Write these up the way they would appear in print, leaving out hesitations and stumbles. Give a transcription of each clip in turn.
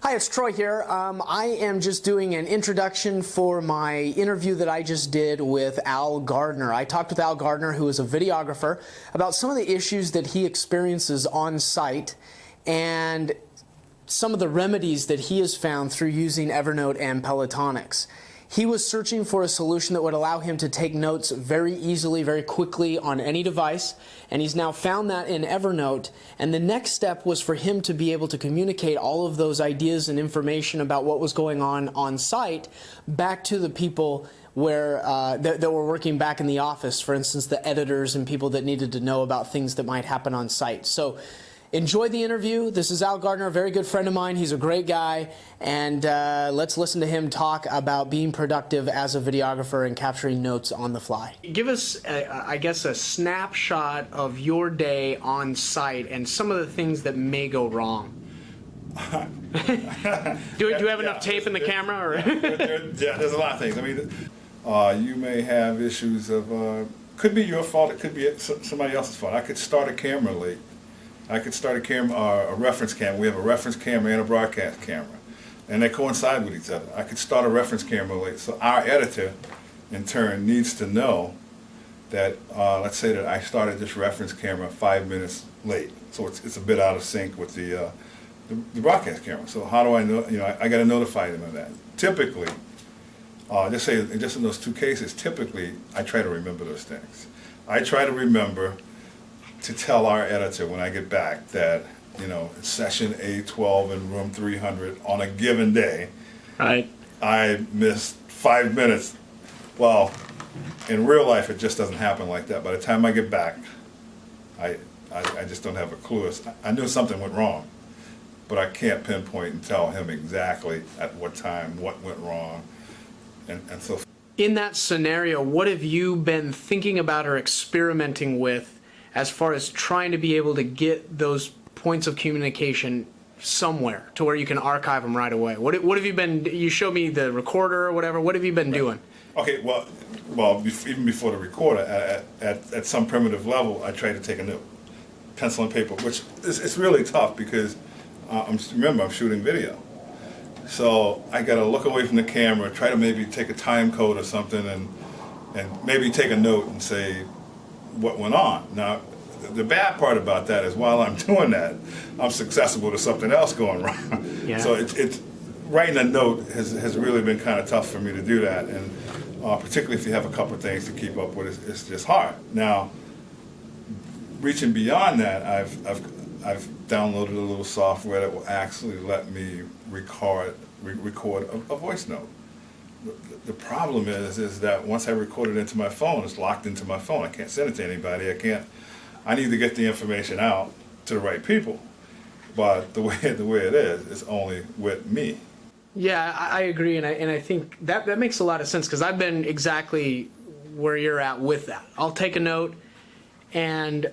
Hi, it's Troy here. I am just doing an introduction for my interview that I just did with Al Gardner. I talked with Al Gardner, who is a videographer, about some of the issues that he experiences on site and some of the remedies that he has found through using Evernote and Pelotonics. He was searching for a solution that would allow him to take notes very easily, very quickly on any device, and he's now found that in Evernote. And the next step was for him to be able to communicate all of those ideas and information about what was going on site back to the people where that were working back in the office, for instance, the editors and people that needed to know about things that might happen on site. So enjoy the interview. This is Al Gardner, a very good friend of mine. He's a great guy, and let's listen to him talk about being productive as a videographer and capturing notes on the fly. Give us, I guess, a snapshot of your day on site and some of the things that may go wrong. do you have enough tape in the camera? Or? Yeah, there's a lot of things. I mean, you may have issues of, could be your fault, it could be somebody else's fault. I could start a camera late. I could start a reference camera. We have a reference camera and a broadcast camera, and they coincide with each other. I could start a reference camera late, so our editor, in turn, needs to know that, let's say that I started this reference camera 5 minutes late, so it's a bit out of sync with the broadcast camera. So how do I know? I got to notify them of that. Typically, just in those two cases, typically I try to remember those things. I try to remember to tell our editor when I get back that, it's session A12 in room 300 on a given day. Right. I missed 5 minutes. Well, in real life, it just doesn't happen like that. By the time I get back, I just don't have a clue. I knew something went wrong, but I can't pinpoint and tell him exactly at what time, what went wrong, and so. In that scenario, what have you been thinking about or experimenting with as far as trying to be able to get those points of communication somewhere to where you can archive them right away? What have you been, you showed me the recorder or whatever, what have you been doing? Okay, well, even before the recorder, at some primitive level, I try to take a note, pencil and paper, which it's really tough because, remember, I'm shooting video. So I got to look away from the camera, try to maybe take a time code or something, and maybe take a note and say what went on. Now, the bad part about that is while I'm doing that, I'm susceptible to something else going wrong. Yeah. So it's writing a note has really been kind of tough for me to do that, and particularly if you have a couple of things to keep up with, it's just hard. Now, reaching beyond that, I've downloaded a little software that will actually let me record a voice note. The problem is that once I record it into my phone, it's locked into my phone. I can't send it to anybody. I need to get the information out to the right people. But the way it is, it's only with me. Yeah, I agree, and I think that makes a lot of sense because I've been exactly where you're at with that. I'll take a note, and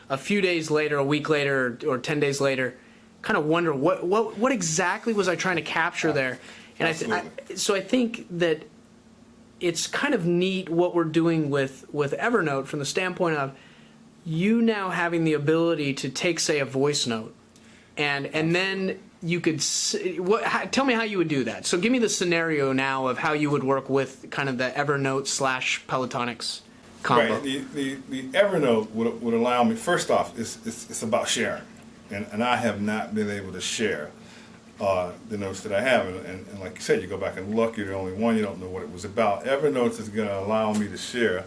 a few days later, a week later, or 10 days later, kind of wonder what exactly was I trying to capture there. And so I think that it's kind of neat what we're doing with Evernote from the standpoint of you now having the ability to take, say, a voice note, and then you could tell me how you would do that. So give me the scenario now of how you would work with kind of the Evernote / Pelotonics combo. Right. The Evernote would allow me. First off, it's about sharing, and I have not been able to share the notes that I have, and like you said, you go back and look, you're the only one, you don't know what it was about. Evernote is going to allow me to share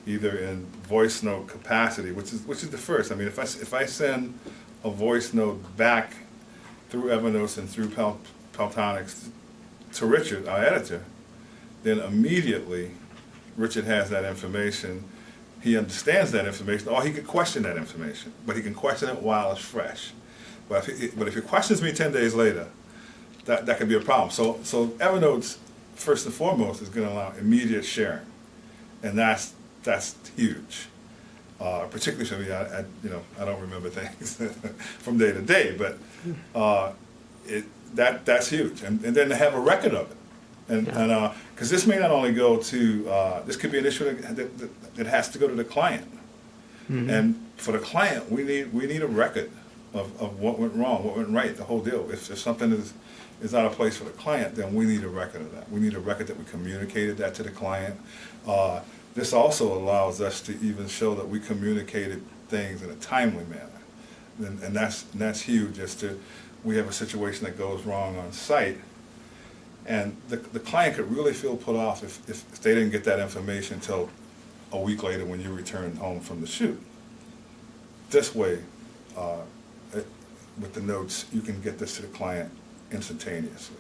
either in voice note capacity, which is the first. I mean, if I send a voice note back through Evernote and through Pelotonics to Richard, our editor, then immediately Richard has that information. He understands that information, or he could question that information, but he can question it while it's fresh. But if he questions me 10 days later, that could be a problem. So Evernote's first and foremost is going to allow immediate sharing, and that's huge. Particularly for me, I don't remember things from day to day, but that's huge. And then to have a record of it, and because this may not only go to this could be an issue that has to go to the client, and for the client we need a record of what went wrong, what went right, the whole deal. If something is out of place for the client, then we need a record of that. We need a record that we communicated that to the client. This also allows us to even show that we communicated things in a timely manner, and that's huge. We have a situation that goes wrong on site, and the client could really feel put off if they didn't get that information until a week later when you return home from the shoot. This way, with the notes, you can get this to the client instantaneously,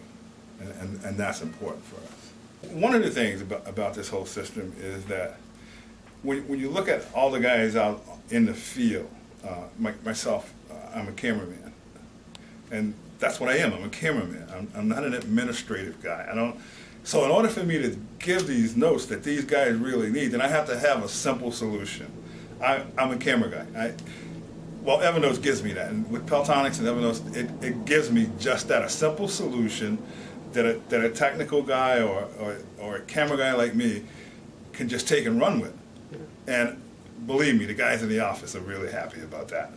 and that's important for us. One of the things about this whole system is that when you look at all the guys out in the field, myself, I'm a cameraman, and that's what I am. I'm a cameraman. I'm not an administrative guy. So in order for me to give these notes that these guys really need, then I have to have a simple solution. I'm a camera guy. Evernote gives me that, and with Peltonics and Evernote, it gives me just that, a simple solution that a technical guy or a camera guy like me can just take and run with. And believe me, the guys in the office are really happy about that.